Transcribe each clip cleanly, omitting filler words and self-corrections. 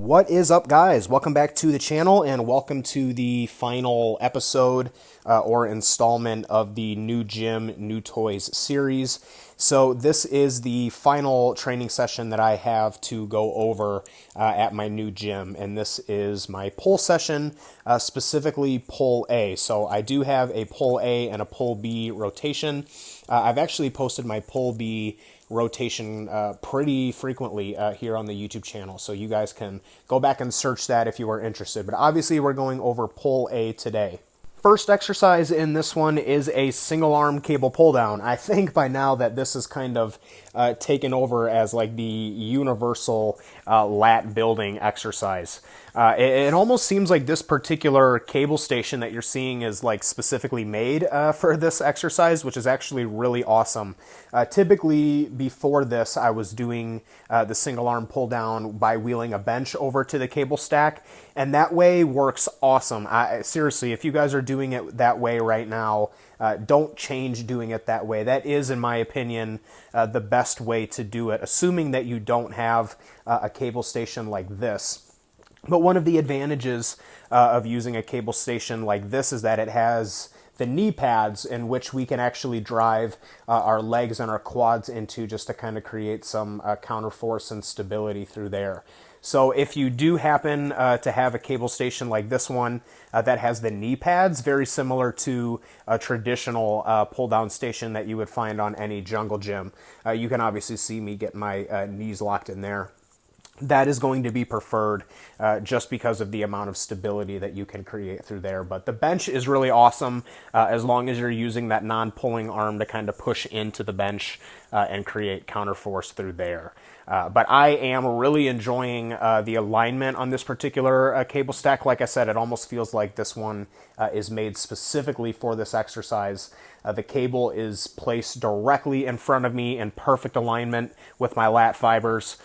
What is up, guys? Welcome back to the channel and welcome to the final episode or installment of the New Gym, New Toys series. So this is the final training session that I have to go over at my new gym, and this is my pull session, specifically pull A. So I do have a pull A and a pull B rotation. I've actually posted my pull B rotation pretty frequently here on the YouTube channel, so you guys can go back and search that if you are interested. But obviously we're going over pull A today. First exercise in this one is a single arm cable pull down. I think by now that this is kind of taken over as like the universal lat building exercise. It almost seems like this particular cable station that you're seeing is like specifically made for this exercise, which is actually really awesome. Typically before this, I was doing the single arm pull down by wheeling a bench over to the cable stack, and that way works awesome. Seriously, if you guys are doing it that way right now, don't change doing it that way. That is, in my opinion, the best way to do it, assuming that you don't have a cable station like this. But one of the advantages of using a cable station like this is that it has the knee pads in which we can actually drive our legs and our quads into, just to kind of create some counterforce and stability through there. So if you do happen to have a cable station like this one that has the knee pads, very similar to a traditional pull-down station that you would find on any jungle gym, you can obviously see me get my knees locked in there. That is going to be preferred just because of the amount of stability that you can create through there. But the bench is really awesome as long as you're using that non-pulling arm to kind of push into the bench and create counterforce through there. But I am really enjoying the alignment on this particular cable stack. Like I said, it almost feels like this one is made specifically for this exercise. The cable is placed directly in front of me in perfect alignment with my lat fibers.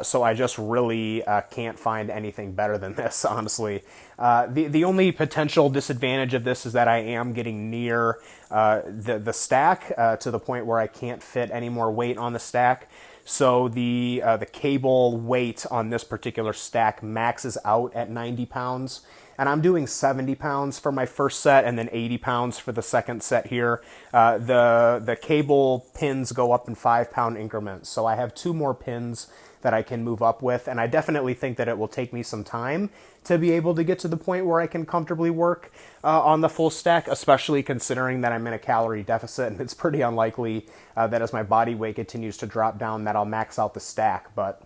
So I just really can't find anything better than this, honestly. The only potential disadvantage of this is that I am getting near the stack to the point where I can't fit any more weight on the stack. So the cable weight on this particular stack maxes out at 90 pounds. And I'm doing 70 pounds for my first set and then 80 pounds for the second set here. The cable pins go up in 5-pound increments. So I have 2 more pins that I can move up with. And I definitely think that it will take me some time to be able to get to the point where I can comfortably work on the full stack, especially considering that I'm in a calorie deficit. And it's pretty unlikely that as my body weight continues to drop down that I'll max out the stack. But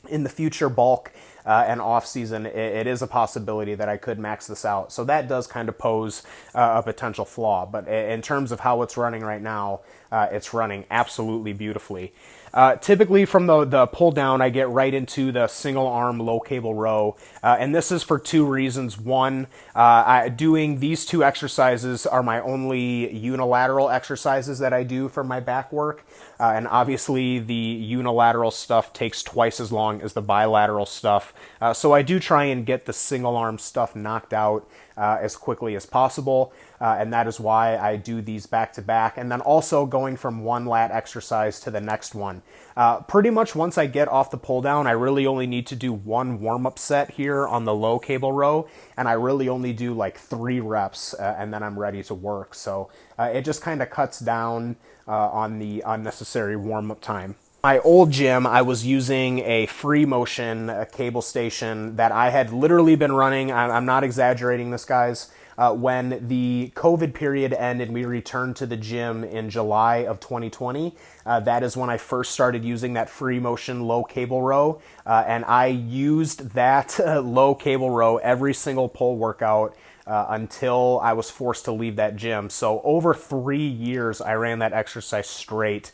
in the future bulk and off season, it is a possibility that I could max this out. So that does kind of pose a potential flaw. But in terms of how it's running right now, it's running absolutely beautifully. Typically from the pull down, I get right into the single arm low cable row. And this is for 2 reasons. One, doing these 2 exercises are my only unilateral exercises that I do for my back work. And obviously the unilateral stuff takes twice as long as the bilateral stuff. So I do try and get the single arm stuff knocked out as quickly as possible. And that is why I do these back to back. And then also going from one lat exercise to the next one. Pretty much once I get off the pull down, I really only need to do 1 warm-up set here on the low cable row. And I really only do like 3 reps and then I'm ready to work. So it just kind of cuts down on the unnecessary warm-up time. My old gym, I was using a free motion cable station that I had literally been running. I'm not exaggerating this, guys. When the COVID period ended, we returned to the gym in July of 2020. That is when I first started using that free motion low cable row. And I used that low cable row every single pull workout until I was forced to leave that gym. So over 3 years, I ran that exercise straight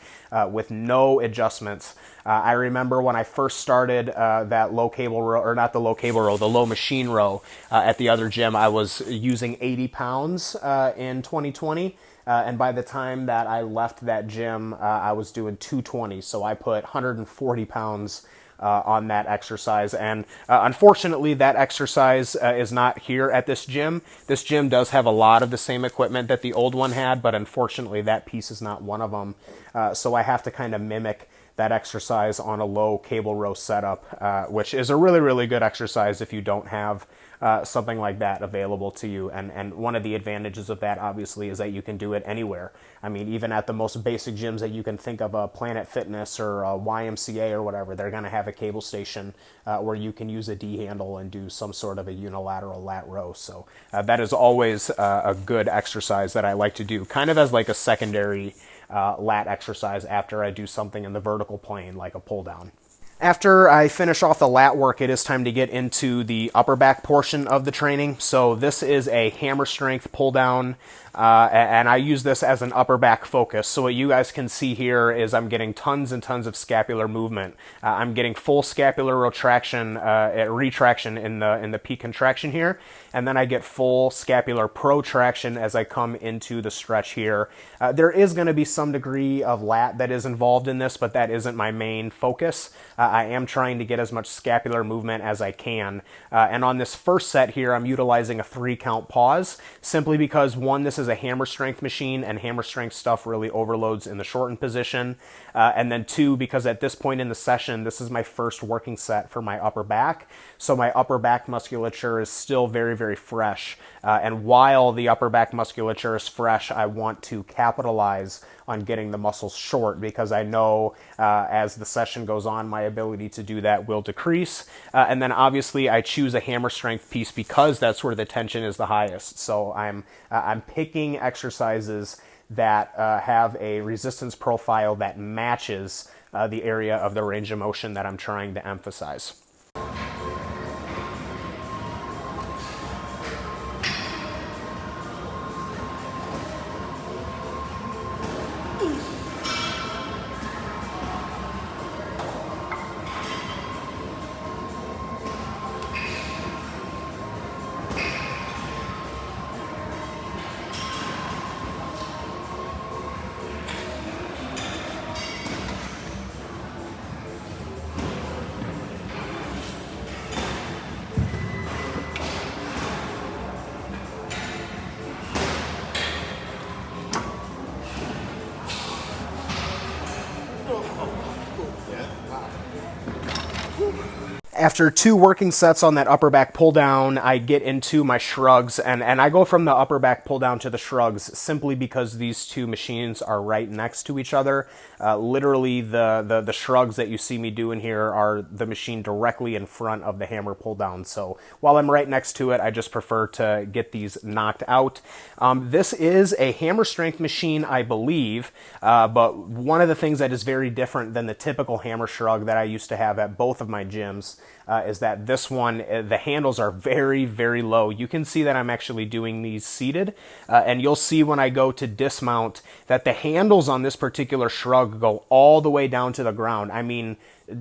with no adjustments. I remember when I first started that low cable row, or not the low cable row, the low machine row at the other gym, I was using 80 pounds in 2020. And by the time that I left that gym, I was doing 220. So I put 140 pounds on that exercise. And unfortunately, that exercise is not here at this gym. This gym does have a lot of the same equipment that the old one had, but unfortunately, that piece is not one of them. So I have to kind of mimic that exercise on a low cable row setup, which is a really, really good exercise if you don't have something like that available to you. And one of the advantages of that, obviously, is that you can do it anywhere. I mean, even at the most basic gyms that you can think of, Planet Fitness or YMCA or whatever, they're going to have a cable station where you can use a D handle and do some sort of a unilateral lat row. So that is always a good exercise that I like to do, kind of as like a secondary lat exercise after I do something in the vertical plane, like a pull down. After I finish off the lat work, it is time to get into the upper back portion of the training. So this is a hammer strength pull down, and I use this as an upper back focus. So what you guys can see here is I'm getting tons and tons of scapular movement. I'm getting full scapular retraction in the peak contraction here, and then I get full scapular protraction as I come into the stretch here. There is going to be some degree of lat that is involved in this, but that isn't my main focus. I am trying to get as much scapular movement as I can. And on this first set here, I'm utilizing a 3-count pause, simply because, one, this is a hammer strength machine, and hammer strength stuff really overloads in the shortened position. And then 2, because at this point in the session, this is my first working set for my upper back. So my upper back musculature is still very, very fresh. And while the upper back musculature is fresh, I want to capitalize on getting the muscles short, because I know as the session goes on, my ability to do that will decrease. And then obviously I choose a hammer strength piece because that's where the tension is the highest. So I'm picking exercises that have a resistance profile that matches the area of the range of motion that I'm trying to emphasize. After 2 working sets on that upper back pull down, I get into my shrugs, and I go from the upper back pull down to the shrugs simply because these 2 machines are right next to each other. Literally, the shrugs that you see me doing here are the machine directly in front of the hammer pull down. So while I'm right next to it, I just prefer to get these knocked out. This is a hammer strength machine, I believe, but one of the things that is very different than the typical hammer shrug that I used to have at both of my gyms is that this one, the handles are very, very low. You can see that I'm actually doing these seated, and you'll see when I go to dismount that the handles on this particular shrug go all the way down to the ground. I mean,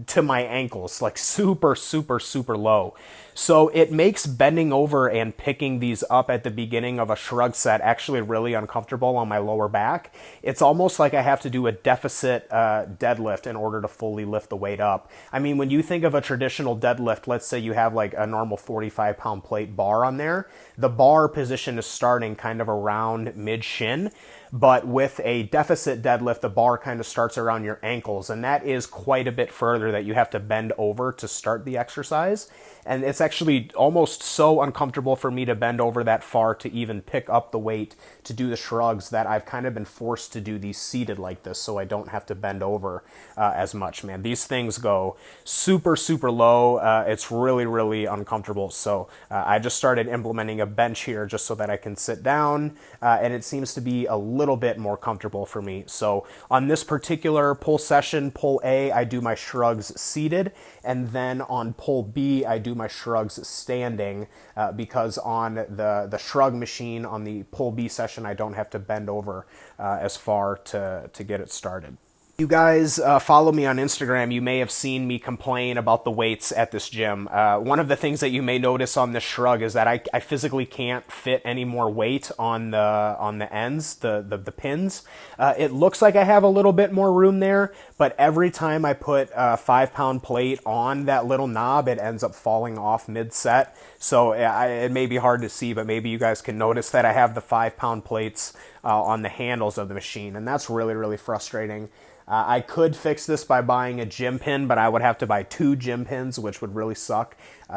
to my ankles, like super, super, super low. So it makes bending over and picking these up at the beginning of a shrug set actually really uncomfortable on my lower back. It's almost like I have to do a deficit deadlift in order to fully lift the weight up. I mean, when you think of a traditional deadlift, let's say you have like a normal 45-pound plate bar on there, the bar position is starting kind of around mid-shin. But with a deficit deadlift, the bar kind of starts around your ankles, and that is quite a bit further that you have to bend over to start the exercise. And it's actually almost so uncomfortable for me to bend over that far to even pick up the weight to do the shrugs that I've kind of been forced to do these seated like this so I don't have to bend over as much, man. These things go super, super low. It's really, really uncomfortable. So I just started implementing a bench here just so that I can sit down, and it seems to be a little bit more comfortable for me. So on this particular pull session, pull A, I do my shrugs seated, and then on pull B, I do my shrugs standing, because on the shrug machine on the pull B session, I don't have to bend over as far to get it started. You guys follow me on Instagram, you may have seen me complain about the weights at this gym. One of the things that you may notice on this shrug is that I physically can't fit any more weight on the ends, the pins. It looks like I have a little bit more room there, but every time I put a 5-pound plate on that little knob, it ends up falling off mid-set. So it may be hard to see, but maybe you guys can notice that I have the 5-pound plates on the handles of the machine, and that's really, really frustrating. I could fix this by buying a gym pin, but I would have to buy 2 gym pins, which would really suck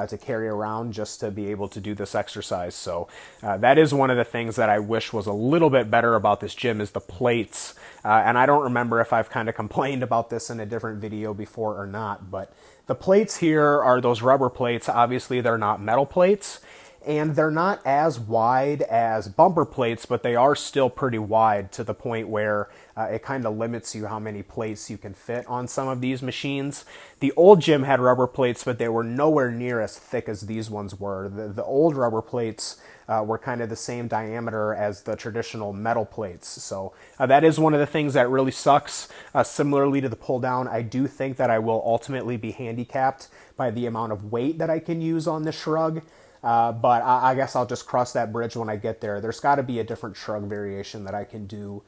to carry around just to be able to do this exercise. So that is one of the things that I wish was a little bit better about this gym is the plates. And I don't remember if I've kind of complained about this in a different video before or not, but the plates here are those rubber plates. Obviously, they're not metal plates. And they're not as wide as bumper plates, but they are still pretty wide to the point where it kind of limits you how many plates you can fit on some of these machines. The old gym had rubber plates, but they were nowhere near as thick as these ones were. The old rubber plates were kind of the same diameter as the traditional metal plates. So that is one of the things that really sucks. Similarly to the pull down, I do think that I will ultimately be handicapped by the amount of weight that I can use on the shrug. But I guess I'll just cross that bridge when I get there. There's got to be a different shrug variation that I can do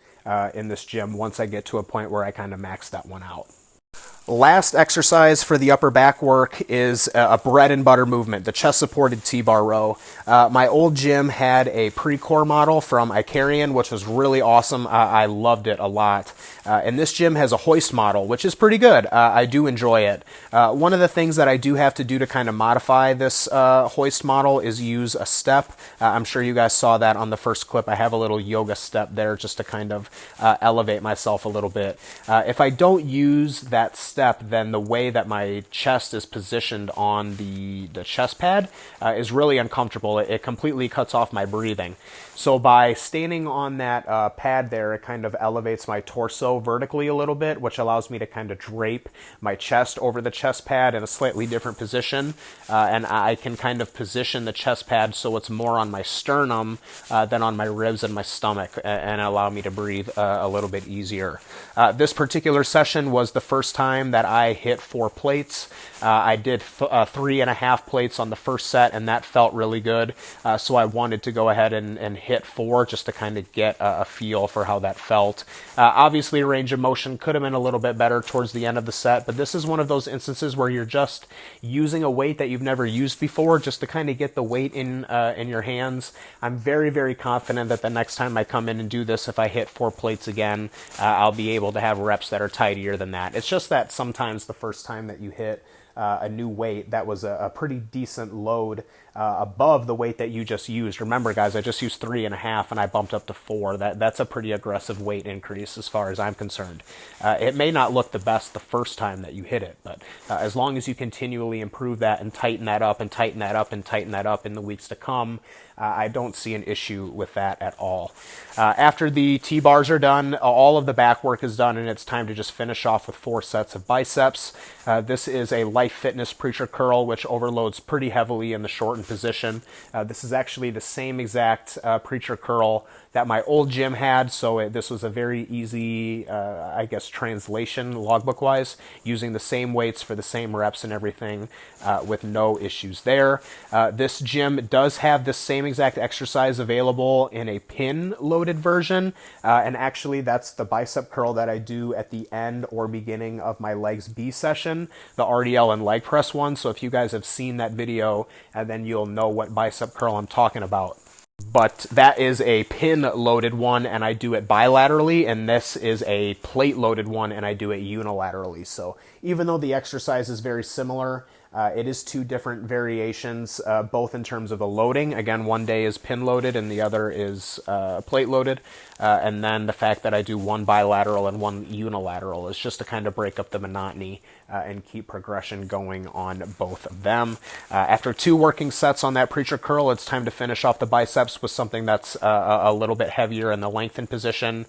in this gym once I get to a point where I kind of max that one out. Last exercise for the upper back work is a bread and butter movement, the chest supported T-bar row. My old gym had a pre-core model from Caidin, which was really awesome. I loved it a lot. And this gym has a hoist model, which is pretty good. I do enjoy it. One of the things that I do have to do to kind of modify this hoist model is use a step. I'm sure you guys saw that on the first clip. I have a little yoga step there just to kind of elevate myself a little bit. If I don't use that step, then the way that my chest is positioned on the chest pad is really uncomfortable. It completely cuts off my breathing. So by standing on that pad there, it kind of elevates my torso vertically a little bit, which allows me to kind of drape my chest over the chest pad in a slightly different position. And I can kind of position the chest pad so it's more on my sternum than on my ribs and my stomach, and allow me to breathe a little bit easier. This particular session was the first time that I hit 4 plates. I did 3.5 plates on the first set, and that felt really good. So I wanted to go ahead and hit 4 just to kind of get a feel for how that felt. Obviously, range of motion could have been a little bit better towards the end of the set, but this is one of those instances where you're just using a weight that you've never used before just to kind of get the weight in your hands. I'm very, very confident that the next time I come in and do this, if I hit 4 plates again, I'll be able to have reps that are tidier than that. It's just that sometimes the first time that you hit a new weight that was a pretty decent load above the weight that you just used. Remember, guys, I just used 3.5 and I bumped up to 4. That's a pretty aggressive weight increase as far as I'm concerned. It may not look the best the first time that you hit it, but as long as you continually improve that and tighten that up and tighten that up and tighten that up in the weeks to come, I don't see an issue with that at all. After the T-bars are done, all of the back work is done, and it's time to just finish off with 4 sets of biceps. This is a Life Fitness preacher curl, which overloads pretty heavily in the shortened position. This is actually the same exact preacher curl that my old gym had, so this was a very easy, I guess, translation logbook-wise, using the same weights for the same reps and everything with no issues there. This gym does have the same exact exercise available in a pin-loaded version, and actually that's the bicep curl that I do at the end or beginning of my legs B session, the RDL and leg press one. So if you guys have seen that video, then you'll know what bicep curl I'm talking about. But that is a pin-loaded one, and I do it bilaterally, and this is a plate-loaded one, and I do it unilaterally. So even though the exercise is very similar, it is 2 different variations, both in terms of the loading. Again, one day is pin-loaded, and the other is plate-loaded. And then the fact that I do one bilateral and one unilateral is just to kind of break up the monotony and keep progression going on both of them. After 2 working sets on that preacher curl, it's time to finish off the biceps with something that's a little bit heavier in the lengthened position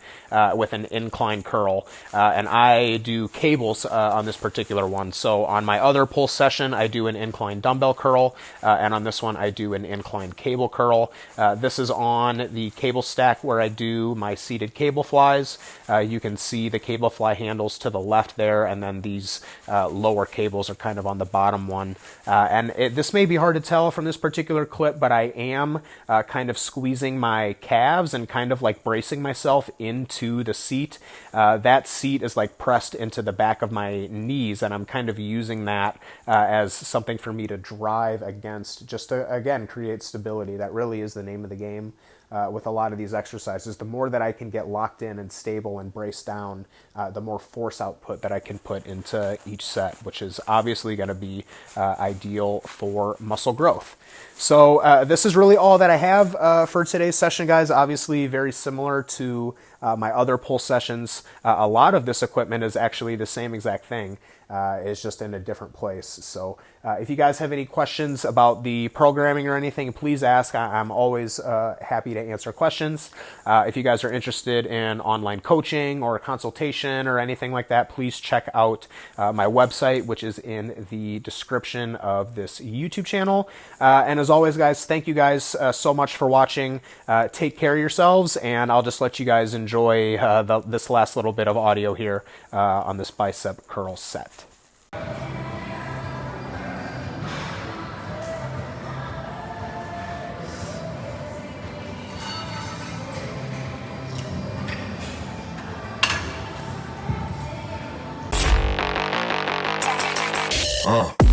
with an incline curl. And I do cables on this particular one. So on my other pull session, I do an incline dumbbell curl, and on this one, I do an incline cable curl. This is on the cable stack where I do my seated cable flies. You can see the cable fly handles to the left there, and then these lower cables are kind of on the bottom one. This may be hard to tell from this particular clip, but I am kind of squeezing my calves and kind of like bracing myself into the seat. That seat is like pressed into the back of my knees, and I'm kind of using that as something for me to drive against, just to, again, create stability. That really is the name of the game with a lot of these exercises. The more that I can get locked in and stable and brace down, the more force output that I can put into each set, which is obviously going to be ideal for muscle growth. So this is really all that I have for today's session, guys. Obviously very similar to my other pull sessions. A lot of this equipment is actually the same exact thing. It's just in a different place. So if you guys have any questions about the programming or anything, please ask. I'm always happy to answer questions. If you guys are interested in online coaching or consultation or anything like that, please check out my website, which is in the description of this YouTube channel. And as always, guys, thank you guys so much for watching. Take care of yourselves, and I'll just let you guys enjoy this last little bit of audio here on this bicep curl set. Uh.